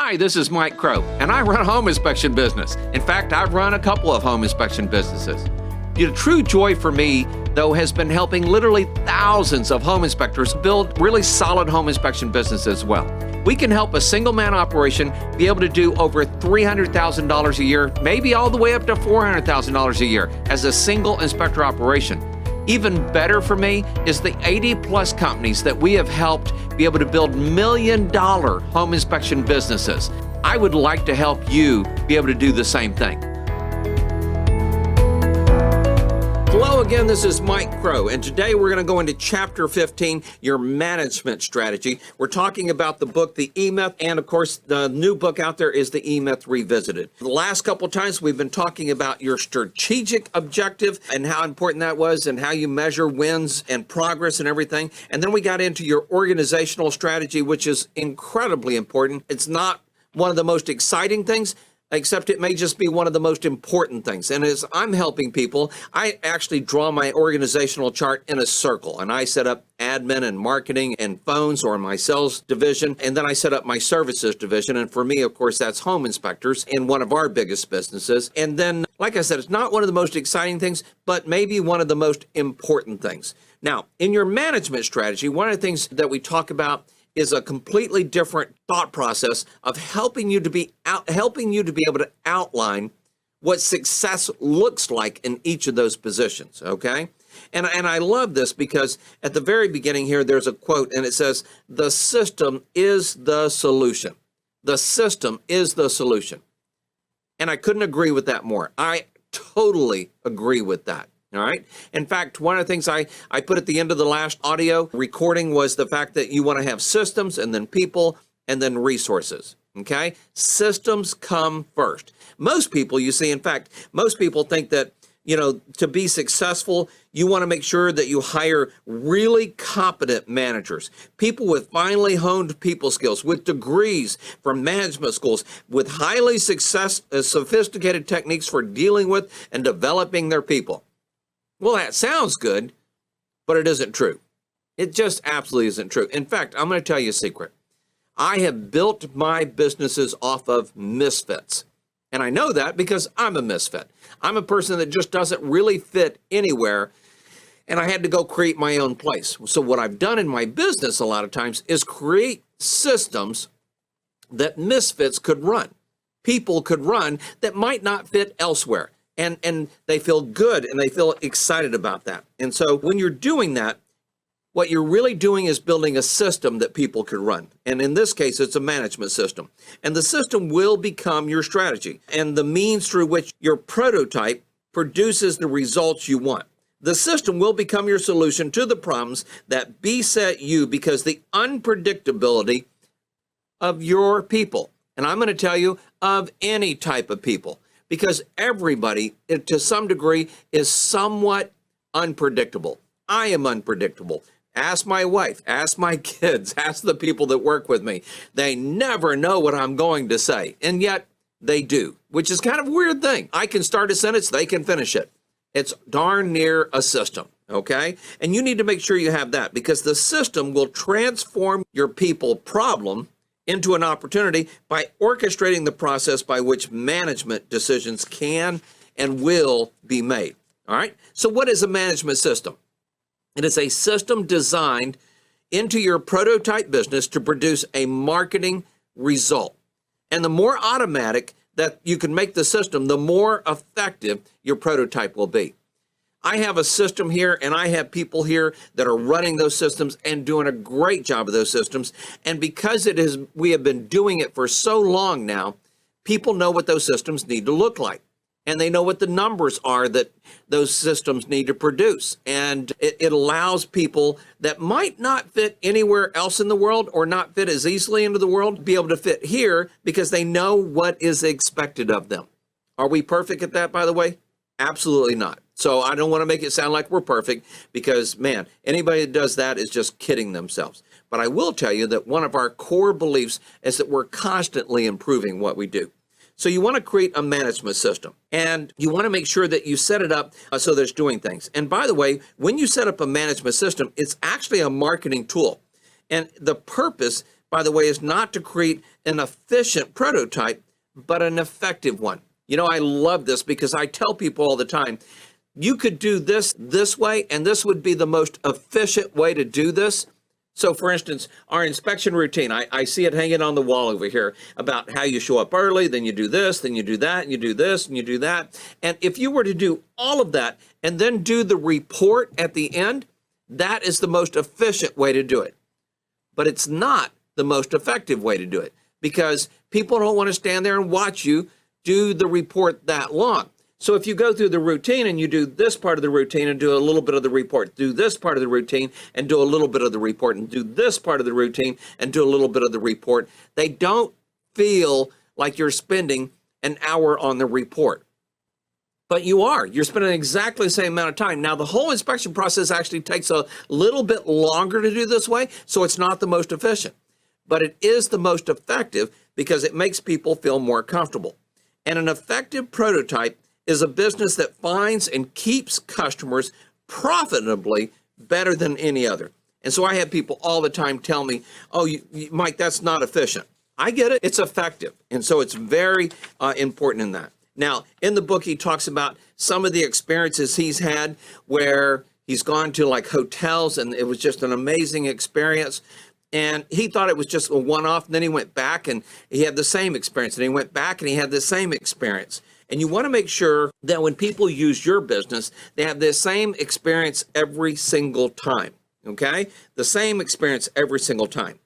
Hi, this is Mike Crow, and I run a home inspection business. In fact, I've run a couple of home inspection businesses. The true joy for me, though, has been helping literally thousands of home inspectors build really solid home inspection businesses as well. We can help a single-man operation be able to do over $300,000 a year, maybe all the way up to $400,000 a year as a single inspector operation. Even better for me is the 80-plus companies that we have helped be able to build million-dollar home inspection businesses. I would like to help you be able to do the same thing. Hello again, this is Mike Crow, and today we're going to go into Chapter 15, Your Management Strategy. We're talking about the book, The E-Myth, and of course, the new book out there is The E-Myth Revisited. The last couple of times we've been talking about your strategic objective and how important that was and how you measure wins and progress and everything. And then we got into your organizational strategy, which is incredibly important. It's not one of the most exciting things, except it may just be one of the most important things. And as I'm helping people, I actually draw my organizational chart in a circle, and I set up admin and marketing and phones or my sales division, and then I set up my services division. And for me, of course, that's home inspectors in one of our biggest businesses. And then, like I said, it's not one of the most exciting things, but maybe one of the most important things. Now, in your management strategy, one of the things that we talk about is a completely different thought process of helping you to be able to outline what success looks like in each of those positions, okay? And I love this because at the very beginning here, there's a quote, and it says, "The system is the solution." The system is the solution. And I couldn't agree with that more. I totally agree with that. All right. In fact, one of the things I put at the end of the last audio recording was the fact that you want to have systems and then people and then resources. Okay. Systems come first. Most people, you see, in fact, most people think that, to be successful, you want to make sure that you hire really competent managers, people with finely honed people skills, with degrees from management schools, with highly sophisticated techniques for dealing with and developing their people. Well, that sounds good, but it isn't true. It just absolutely isn't true. In fact, I'm going to tell you a secret. I have built my businesses off of misfits. And I know that because I'm a misfit. I'm a person that just doesn't really fit anywhere, and I had to go create my own place. So what I've done in my business a lot of times is create systems that misfits could run. People could run that might not fit elsewhere. And they feel good and they feel excited about that. And so when you're doing that, what you're really doing is building a system that people can run. And in this case, it's a management system. And the system will become your strategy and the means through which your prototype produces the results you want. The system will become your solution to the problems that beset you because the unpredictability of your people. And I'm going to tell you, of any type of people. Because everybody, to some degree, is somewhat unpredictable. I am unpredictable. Ask my wife, ask my kids, ask the people that work with me. They never know what I'm going to say, and yet they do, which is kind of a weird thing. I can start a sentence, they can finish it. It's darn near a system, okay? And you need to make sure you have that because the system will transform your people problem into an opportunity by orchestrating the process by which management decisions can and will be made. All right. So what is a management system? It is a system designed into your prototype business to produce a marketing result. And the more automatic that you can make the system, the more effective your prototype will be. I have a system here and I have people here that are running those systems and doing a great job of those systems. And because we have been doing it for so long now, people know what those systems need to look like. And they know what the numbers are that those systems need to produce. And it allows people that might not fit anywhere else in the world or not fit as easily into the world to be able to fit here because they know what is expected of them. Are we perfect at that, by the way? Absolutely not. So I don't want to make it sound like we're perfect because, man, anybody that does that is just kidding themselves. But I will tell you that one of our core beliefs is that we're constantly improving what we do. So you want to create a management system and you want to make sure that you set it up so that it's doing things. And by the way, when you set up a management system, it's actually a marketing tool. And the purpose by the way, is not to create an efficient prototype, but an effective one. You know, I love this because I tell people all the time, you could do this way, and this would be the most efficient way to do this. So for instance, our inspection routine, I see it hanging on the wall over here about how you show up early, then you do this, then you do that, and you do this, and you do that. And if you were to do all of that and then do the report at the end, that is the most efficient way to do it. But it's not the most effective way to do it because people don't want to stand there and watch you do the report that long. So if you go through the routine and you do this part of the routine and do a little bit of the report, do this part of the routine and do a little bit of the report, and do this part of the routine and do a little bit of the report, they don't feel like you're spending an hour on the report. But you are. You're spending exactly the same amount of time. Now, the whole inspection process actually takes a little bit longer to do this way, so it's not the most efficient. But it is the most effective because it makes people feel more comfortable. And an effective prototype is a business that finds and keeps customers profitably better than any other. And so I have people all the time tell me, oh, Mike, that's not efficient. I get it. It's effective. And so it's very important in that. Now, in the book, he talks about some of the experiences he's had where he's gone to like hotels and it was just an amazing experience. And he thought it was just a one-off. And then he went back and he had the same experience. And he went back and he had the same experience. And you want to make sure that when people use your business, they have the same experience every single time, okay? The same experience every single time.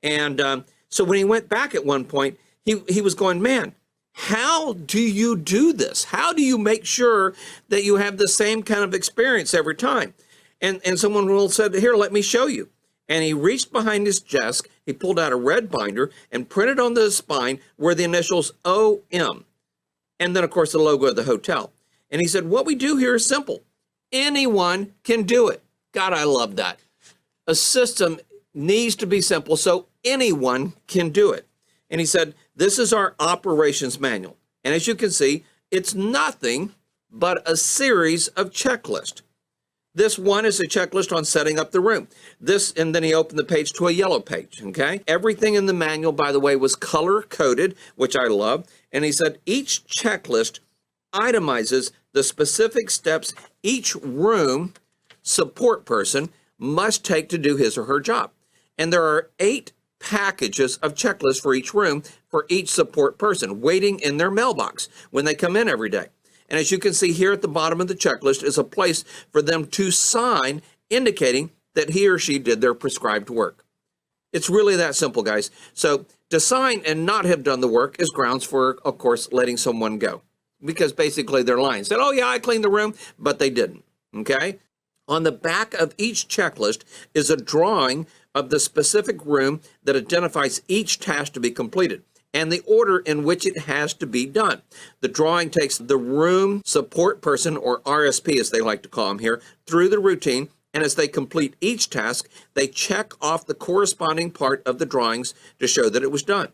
And so when he went back at one point, he was going, man, how do you do this? How do you make sure that you have the same kind of experience every time? And someone will said, here, let me show you. And he reached behind his desk, he pulled out a red binder and printed on the spine were the initials OM. And then, of course, the logo of the hotel. And he said, what we do here is simple. Anyone can do it. God, I love that. A system needs to be simple so anyone can do it. And he said, this is our operations manual. And as you can see, it's nothing but a series of checklists. This one is a checklist on setting up the room. This, and then he opened the page to a yellow page, okay? Everything in the manual, by the way, was color-coded, which I love. And he said each checklist itemizes the specific steps each room support person must take to do his or her job. And there are 8 packages of checklists for each room for each support person waiting in their mailbox when they come in every day. And as you can see here at the bottom of the checklist is a place for them to sign indicating that he or she did their prescribed work. It's really that simple, guys. So to sign and not have done the work is grounds for, of course, letting someone go. Because basically they're lying. Said, oh yeah, I cleaned the room, but they didn't, okay? On the back of each checklist is a drawing of the specific room that identifies each task to be completed and the order in which it has to be done. The drawing takes the room support person, or RSP as they like to call them here, through the routine, and as they complete each task, they check off the corresponding part of the drawings to show that it was done.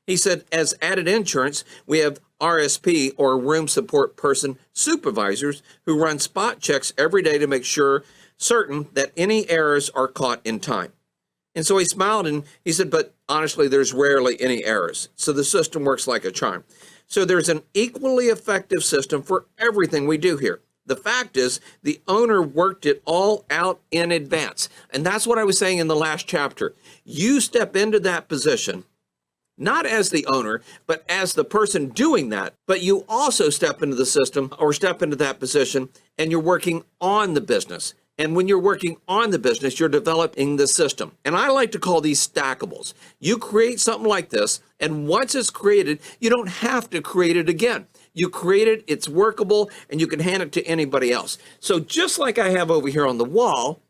He said, as added insurance, we have RSP, or room support person supervisors, who run spot checks every day to make sure certain that any errors are caught in time. And so he smiled and he said, but honestly, there's rarely any errors. So the system works like a charm. So there's an equally effective system for everything we do here. The fact is, the owner worked it all out in advance. And that's what I was saying in the last chapter. You step into that position, not as the owner, but as the person doing that. But you also step into the system or step into that position and you're working on the business. And when you're working on the business, you're developing the system. And I like to call these stackables. You create something like this, and once it's created, you don't have to create it again. You create it, it's workable, and you can hand it to anybody else. So just like I have over here on the wall,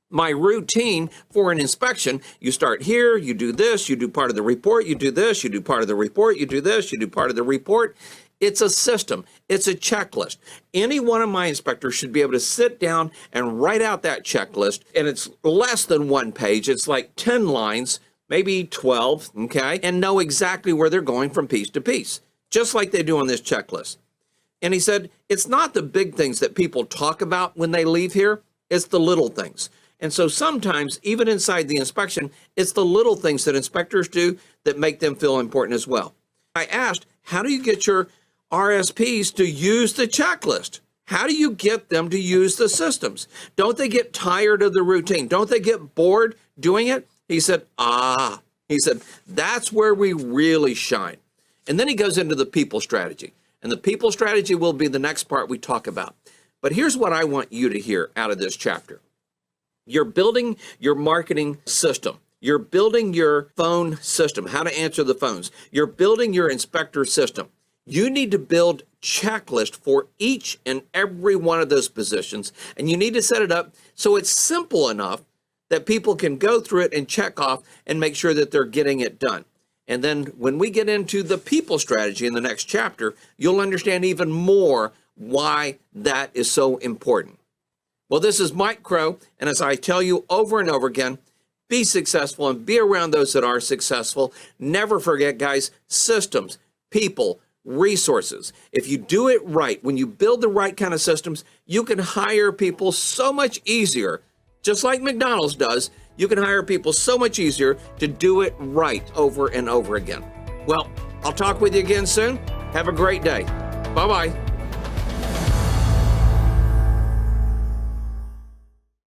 my routine for an inspection, you start here, you do this, you do part of the report, you do this, you do part of the report, you do this, you do part of the report. It's a system. It's a checklist. Any one of my inspectors should be able to sit down and write out that checklist, and it's less than 1 page. It's like 10 lines, maybe 12, okay, and know exactly where they're going from piece to piece, just like they do on this checklist. And he said, it's not the big things that people talk about when they leave here. It's the little things. And so sometimes, even inside the inspection, it's the little things that inspectors do that make them feel important as well. I asked, how do you get your RSPs to use the checklist? How do you get them to use the systems? Don't they get tired of the routine? Don't they get bored doing it? He said, that's where we really shine. And then he goes into the people strategy. And the people strategy will be the next part we talk about. But here's what I want you to hear out of this chapter. You're building your marketing system. You're building your phone system, how to answer the phones. You're building your inspector system. You need to build checklist for each and every one of those positions. And you need to set it up so it's simple enough that people can go through it and check off and make sure that they're getting it done. And then when we get into the people strategy in the next chapter, you'll understand even more why that is so important. Well, this is Mike Crow, and as I tell you over and over again, be successful and be around those that are successful. Never forget, guys, systems, people, resources. If you do it right, when you build the right kind of systems, you can hire people so much easier, just like McDonald's does. You can hire people so much easier to do it right over and over again. Well, I'll talk with you again soon. Have a great day. Bye-bye.